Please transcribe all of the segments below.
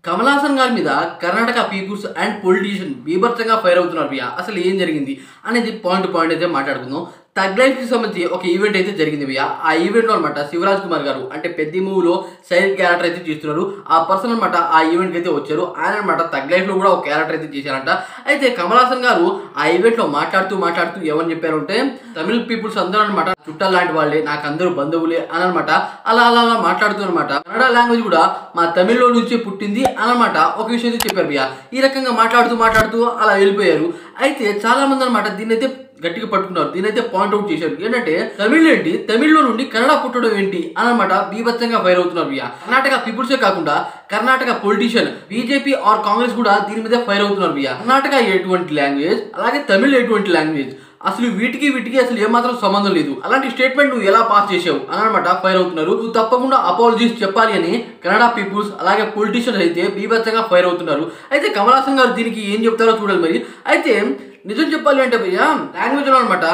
కమల్ హాసన్ గారి మీద Karnataka peoples and politician బీభత్సంగా ఫైర్ అవుతున్నారు భయ్యా. అసలు ఏం జరిగింది అనేది పాయింట్ టు పాయింట్ అయితే మాట్లాడుకుందాం. తగ్ లైఫ్కి సంబంధించి ఒక ఈవెంట్ అయితే జరిగింది భయ్యా. ఆ ఈవెంట్లో అనమాట శివరాజ్ కుమార్ గారు అంటే పెద్ద మూవీలో సైడ్ క్యారెక్టర్ అయితే చేస్తున్నారు. ఆ పర్సన్ అనమాట ఆ ఈవెంట్కి అయితే వచ్చారు. ఆయన అనమాట తగ్ లైఫ్లో కూడా ఒక క్యారెక్టర్ అయితే చేశారంట. అయితే కమల్ హాసన్ గారు ఆ ఈవెంట్లో మాట్లాడుతూ ఏమని చెప్పారంటే, తమిళ పీపుల్స్ అందరూ అనమాట చుట్టాలు లాంటి వాళ్ళే, నాకు అందరూ బంధువులే అని అనమాట అలా అలా అలా మాట్లాడుతూ అనమాట కన్నడ లాంగ్వేజ్ కూడా మా తమిళ్లో నుంచి పుట్టింది అనమాట ఒక విషయం అయితే చెప్పారు భయ్యా. ఈ రకంగా మాట్లాడుతూ అలా వెళ్ళిపోయారు. అయితే చాలా మంది అనమాట దీన్ని అయితే గట్టిగా పట్టుకున్నారు. దీనైతే పాయింట్అవుట్ చేశారు. ఏంటంటే తమిళ్ ఏంటి, తమిళ్లో నుండి కన్నడ పుట్టడం ఏంటి అనమాట బీభత్సంగా ఫైర్ అవుతున్నారు భయ్యా. కర్ణాటక పీపుల్సే కాకుండా Karnataka politician BJP or Congress కూడా దీని మీద ఫైర్ అవుతున్నారు భయ్యా. కర్ణాటక ఎటువంటి లాంగ్వేజ్, అలాగే తమిళ్ ఎటువంటి లాంగ్వేజ్, అసలు వీటికి అసలు ఏమాత్రం సంబంధం లేదు. అలాంటి స్టేట్మెంట్ నువ్వు ఎలా పాస్ చేసావు అనమాట ఫైర్ అవుతున్నారు. నువ్వు తప్పకుండా అపాలజీస్ చెప్పాలి అని కన్నడ పీపుల్స్ అలాగే పొలిటీషియన్స్ అయితే బీభత్సంగా ఫైర్ అవుతున్నారు. అయితే కమల్ హాసన్ గారు దీనికి ఏం చెప్తారో చూడాలి మరి. అయితే నిజం చెప్పాలి అంటే భయ్యా, లాంగ్వేజ్లో అనమాట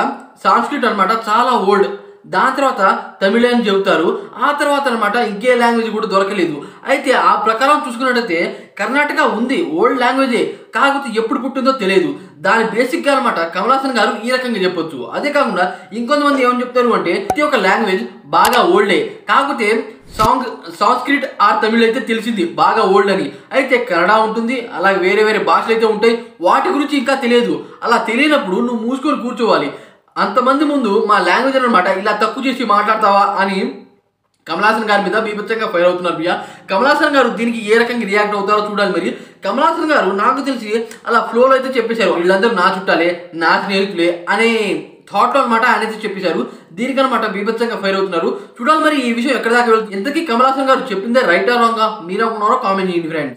సాంస్క్రిట్ అనమాట చాలా ఓల్డ్, దాని తర్వాత తమిళ అని చెబుతారు. ఆ తర్వాత అనమాట ఇంకే లాంగ్వేజ్ కూడా దొరకలేదు. అయితే ఆ ప్రకారం చూసుకున్నట్టయితే కర్ణాటక ఉంది, ఓల్డ్ లాంగ్వేజే, కాకపోతే ఎప్పుడు పుట్టిందో తెలియదు. దాని బేసిక్గా అనమాట కమల్ హాసన్ గారు ఈ రకంగా చెప్పొచ్చు. అదే కాకుండా ఇంకొంతమంది ఏమని చెప్తారు అంటే ప్రతి ఒక్క లాంగ్వేజ్ బాగా ఓల్డే, కాకపోతే సాంస్క్రిట్ ఆర్ తమిళ్ అయితే తెలిసింది బాగా ఓల్డ్ అని. అయితే కన్నడ ఉంటుంది, అలాగే వేరే వేరే భాషలు అయితే ఉంటాయి, వాటి గురించి ఇంకా తెలియదు. అలా తెలియనప్పుడు నువ్వు మూసుకొని కూర్చోవాలి. అంతమంది ముందు మా లాంగ్వేజ్ అనమాట ఇలా తక్కువ చేసి మాట్లాడతావా అని కమల్ హాసన్ గారి మీద బీభత్సంగా ఫైర్ అవుతున్నారు భయ్యా. కమల్ హాసన్ గారు దీనికి ఏ రకంగా రియాక్ట్ అవుతారో చూడాలి మరి. కమల్ హాసన్ గారు నాకు తెలిసి అలా ఫ్లోలో అయితే చెప్పేశారు, వీళ్ళందరూ నా చుట్టాలే, నా స్నేహితులే అనే థాట్లో అనమాట ఆయన అయితే చెప్పేశారు. దీనికనమాట బీభత్సంగా ఫైర్ అవుతున్నారు. చూడాలి మరి ఈ విషయం ఎక్కడ దాకా వెళ్తుంది. ఇంతకీ కమల్ హాసన్ గారు చెప్పిందే రైటా రాంగా మీరు అనుకున్నారో కామెంట్ చేయండి ఫ్రెండ్స్.